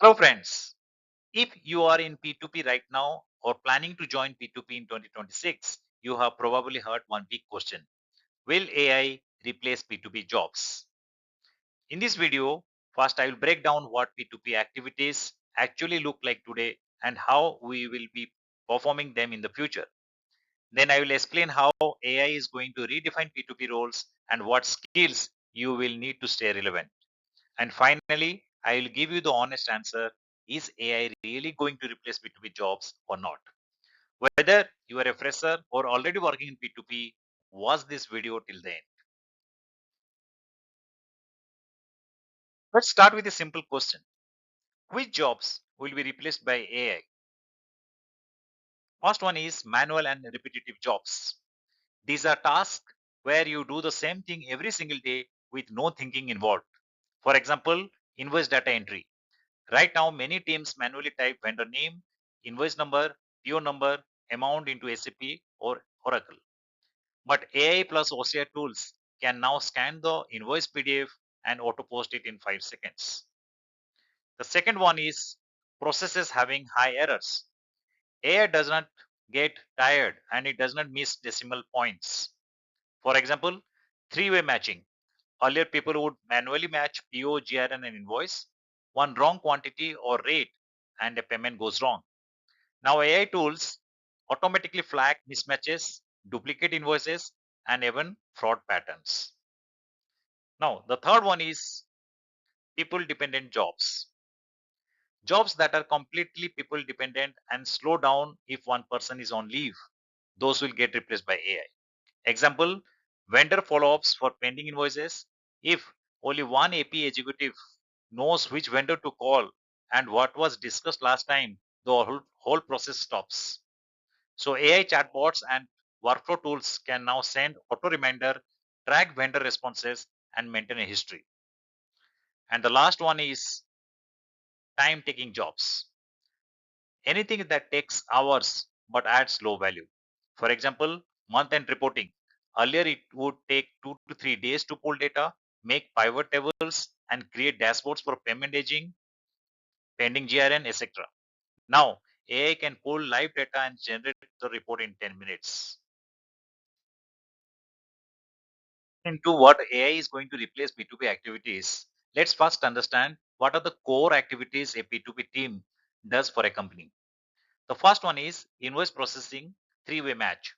Hello friends, if you are in P2P right now or planning to join P2P in 2026, you have probably heard one big question. Will AI replace P2P jobs? In this video, first I will break down what P2P activities actually look like today and how we will be performing them in the future. Then I will explain how AI is going to redefine P2P roles and what skills you will need to stay relevant. And finally, I will give you the honest answer. Is AI really going to replace P2P jobs or not? Whether you are a fresher or already working in P2P, watch this video till the end. Let's start with a simple question. Which jobs will be replaced by AI? First one is manual and repetitive jobs. These are tasks where you do the same thing every single day with no thinking involved. For example, invoice data entry. Right now, many teams manually type vendor name, invoice number, PO number, amount into SAP or Oracle. But AI plus OCR tools can now scan the invoice PDF and auto post it in 5 seconds. The second one is processes having high errors. AI does not get tired and it does not miss decimal points. For example, three-way matching. Earlier, people would manually match PO, GRN, and invoice. One wrong quantity or rate, and a payment goes wrong. Now, AI tools automatically flag mismatches, duplicate invoices, and even fraud patterns. Now, the third one is people dependent jobs. Jobs that are completely people dependent and slow down if one person is on leave. Those will get replaced by AI. Example, vendor follow-ups for pending invoices. If only one AP executive knows which vendor to call and what was discussed last time, the whole process stops. So AI chatbots and workflow tools can now send auto reminder, track vendor responses, and maintain a history. And the last one is time taking jobs. Anything that takes hours but adds low value. For example, month end reporting. Earlier, it would take 2 to 3 days to pull data, make pivot tables, and create dashboards for payment aging, pending GRN, etc. Now, AI can pull live data and generate the report in 10 minutes. Into what AI is going to replace P2P activities, let's first understand what are the core activities a P2P team does for a company. The first one is invoice processing, three-way match.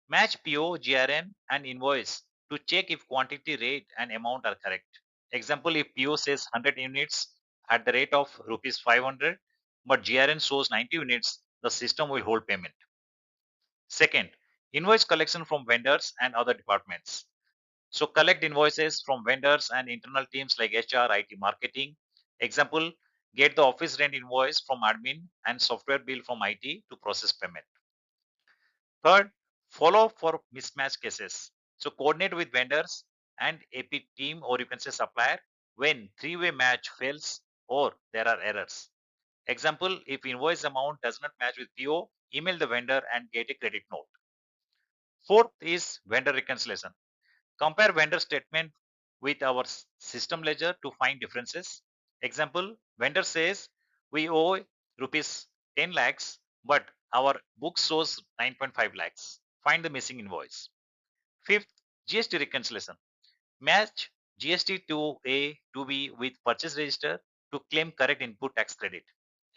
Match PO, GRN, and invoice to check if quantity, rate, and amount are correct. Example, if PO says 100 units at the rate of rupees 500, but GRN shows 90 units, the system will hold payment. Second, invoice collection from vendors and other departments. So collect invoices from vendors and internal teams like HR, IT, marketing. Example, get the office rent invoice from admin and software bill from IT to process payment. Third, follow for mismatch cases. So coordinate with vendors and AP team or you can say supplier when three-way match fails or there are errors. Example, if invoice amount does not match with PO, email the vendor and get a credit note. Fourth is vendor reconciliation. Compare vendor statement with our system ledger to find differences. Example, vendor says we owe rupees 10 lakhs, but our book shows 9.5 lakhs. Find the missing invoice. Fifth, GST reconciliation. Match GST to A to B with purchase register to claim correct input tax credit.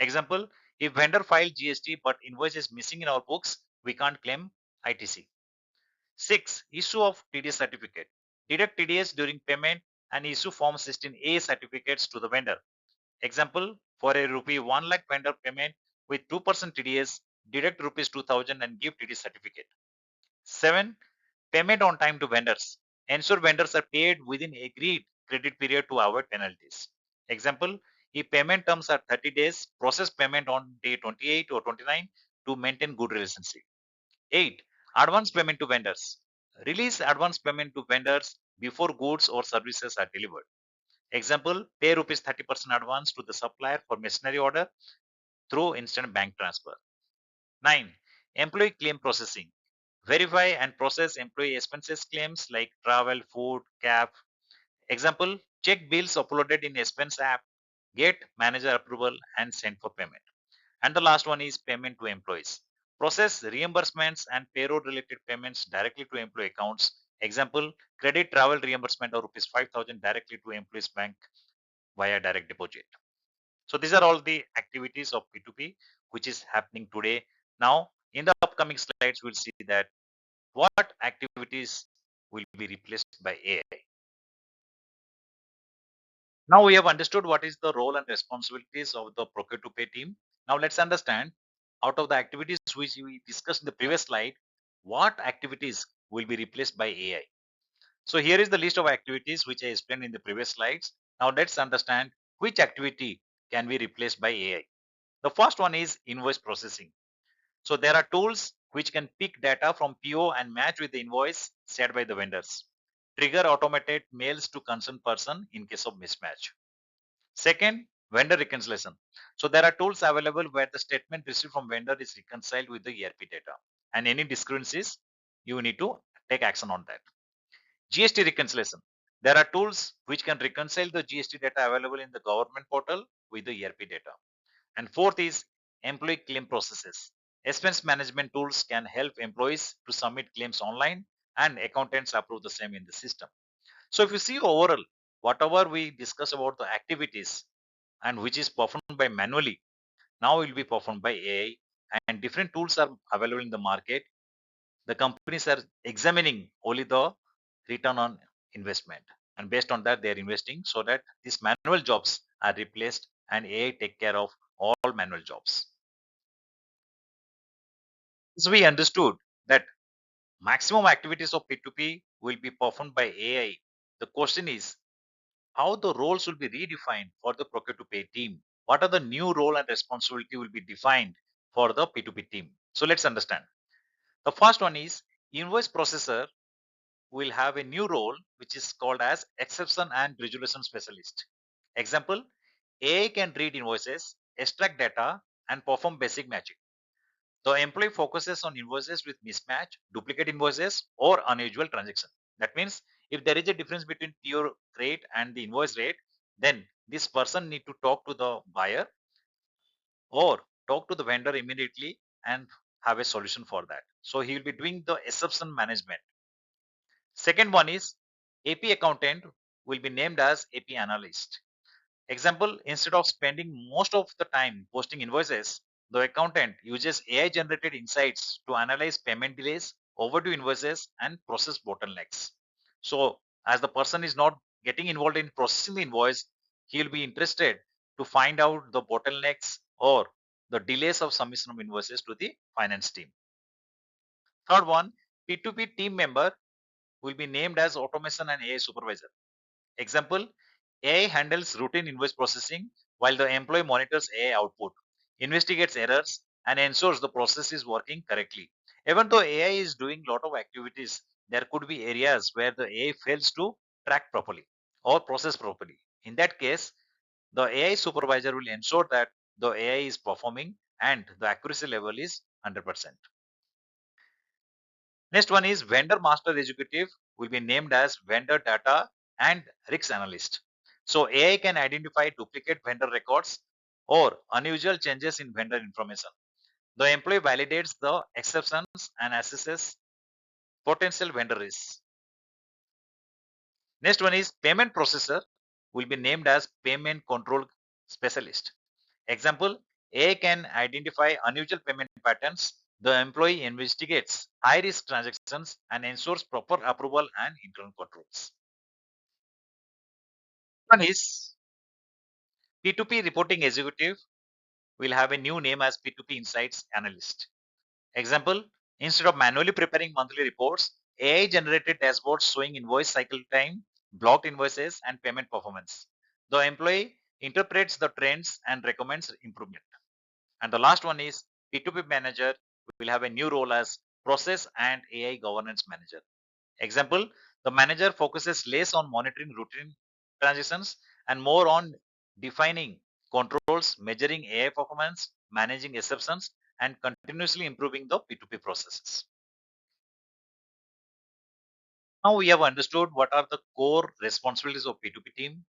Example, if vendor filed GST but invoice is missing in our books, we can't claim ITC. 6. Issue of TDS certificate. Deduct TDS during payment and issue Form 16A certificates to the vendor. Example, for a rupee 1 lakh vendor payment with 2% TDS, deduct rupees 2000 and give TDS certificate. 7. Payment on time to vendors. Ensure vendors are paid within agreed credit period to avoid penalties. Example, if payment terms are 30 days, process payment on day 28 or 29 to maintain good relationship. 8. Advance payment to vendors. Release advance payment to vendors before goods or services are delivered. Example, pay rupees 30% advance to the supplier for machinery order through instant bank transfer. 9. Employee claim processing. Verify and process employee expenses claims like travel, food, cab. Example, check bills uploaded in expense app, get manager approval and send for payment. And the last one is payment to employees. Process reimbursements and payroll related payments directly to employee accounts. Example, credit travel reimbursement of rupees 5,000 directly to employees bank via direct deposit. So these are all the activities of P2P which is happening today. Now in the upcoming slides, we'll see that what activities will be replaced by AI. Now we have understood what is the role and responsibilities of the Procure-to-Pay team. Now let's understand out of the activities which we discussed in the previous slide, what activities will be replaced by AI. So here is the list of activities which I explained in the previous slides. Now let's understand which activity can be replaced by AI. The first one is invoice processing. So there are tools which can pick data from PO and match with the invoice set by the vendors. Trigger automated mails to concerned person in case of mismatch. Second, vendor reconciliation. So there are tools available where the statement received from vendor is reconciled with the ERP data, and any discrepancies, you need to take action on that. GST reconciliation. There are tools which can reconcile the GST data available in the government portal with the ERP data. And fourth is employee claim processes. Expense management tools can help employees to submit claims online and accountants approve the same in the system. So if you see overall, whatever we discuss about the activities and which is performed by manually, now will be performed by AI, and different tools are available in the market. The companies are examining only the return on investment, and based on that they are investing so that these manual jobs are replaced and AI take care of all manual jobs. So we understood that maximum activities of P2P will be performed by AI. The question is how the roles will be redefined for the procure to pay team. What are the new role and responsibility will be defined for the P2P team? So let's understand. The first one is invoice processor will have a new role which is called as exception and resolution specialist. Example, AI can read invoices, extract data, and perform basic matching. The employee focuses on invoices with mismatch, duplicate invoices, or unusual transaction. That means if there is a difference between pure rate and the invoice rate, then this person need to talk to the buyer or talk to the vendor immediately and have a solution for that. So he will be doing the exception management. Second one is AP accountant will be named as AP analyst. Example, instead of spending most of the time posting invoices, the accountant uses AI generated insights to analyze payment delays, overdue invoices, and process bottlenecks. So, as the person is not getting involved in processing the invoice, he will be interested to find out the bottlenecks or the delays of submission of invoices to the finance team. Third one, P2P team member will be named as automation and AI supervisor. Example, AI handles routine invoice processing while the employee monitors AI output, investigates errors, and ensures the process is working correctly. Even though AI is doing a lot of activities, there could be areas where the AI fails to track properly or process properly. In that case, the AI supervisor will ensure that the AI is performing and the accuracy level is 100%. Next one is vendor master executive will be named as vendor data and risk analyst. So AI can identify duplicate vendor records or unusual changes in vendor information. The employee validates the exceptions and assesses potential vendor risks. Next one is payment processor will be named as payment control specialist. Example, AI can identify unusual payment patterns. The employee investigates high risk transactions and ensures proper approval and internal controls. One is P2P reporting executive will have a new name as P2P insights analyst. Example, instead of manually preparing monthly reports, AI generated dashboards showing invoice cycle time, blocked invoices, and payment performance. The employee interprets the trends and recommends improvement. And the last one is P2P manager will have a new role as process and AI governance manager. Example, the manager focuses less on monitoring routine transactions and more on defining controls, measuring AI performance, managing exceptions, and continuously improving the P2P processes. Now we have understood what are the core responsibilities of P2P team,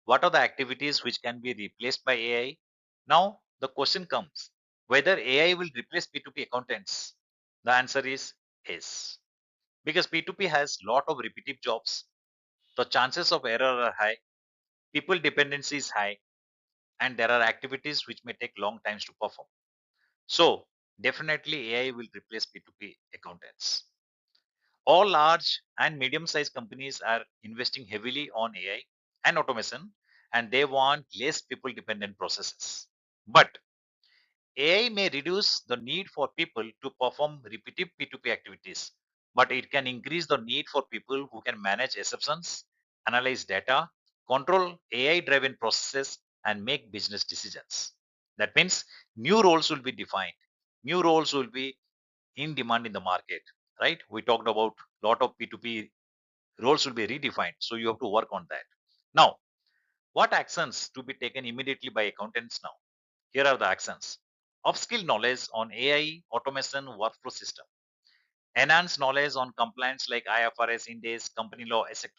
What are the activities which can be replaced by AI? Now, the question comes whether AI will replace P2P accountants. The answer is yes. Because P2P has lot of repetitive jobs, the chances of error are high, people dependency is high, and there are activities which may take long times to perform. So, definitely AI will replace P2P accountants. All large and medium sized companies are investing heavily on AI and automation, and they want less people dependent processes. But AI may reduce the need for people to perform repetitive P2P activities, but it can increase the need for people who can manage exceptions, analyze data, control AI driven processes, and make business decisions. That means new roles will be defined, new roles will be in demand in the market, right? We talked about lot of P2P roles will be redefined, so you have to work on that. Now, what actions to be taken immediately by accountants now? Here are the actions. Upskill knowledge on AI, automation, workflow system. Enhance knowledge on compliance like IFRS, Indes, company law, etc.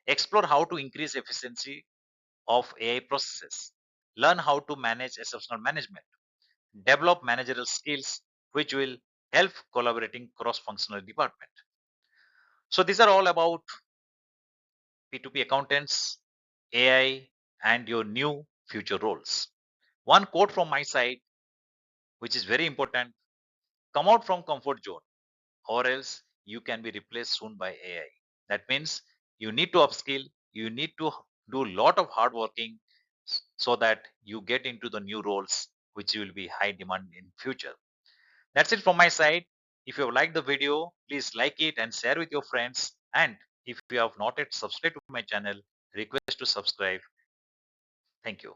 Explore how to increase efficiency of AI processes. Learn how to manage exceptional management. Develop managerial skills which will help collaborating cross-functional department. So these are all about P2P accountants, AI, and your new future roles. One quote from my side, which is very important: come out from comfort zone, or else you can be replaced soon by AI. That means you need to upskill, you need to do a lot of hard working so that you get into the new roles which will be high demand in future. That's it from my side. If you have liked the video, please like it and share with your friends. And if you have not yet subscribed to my channel, request to subscribe. Thank you.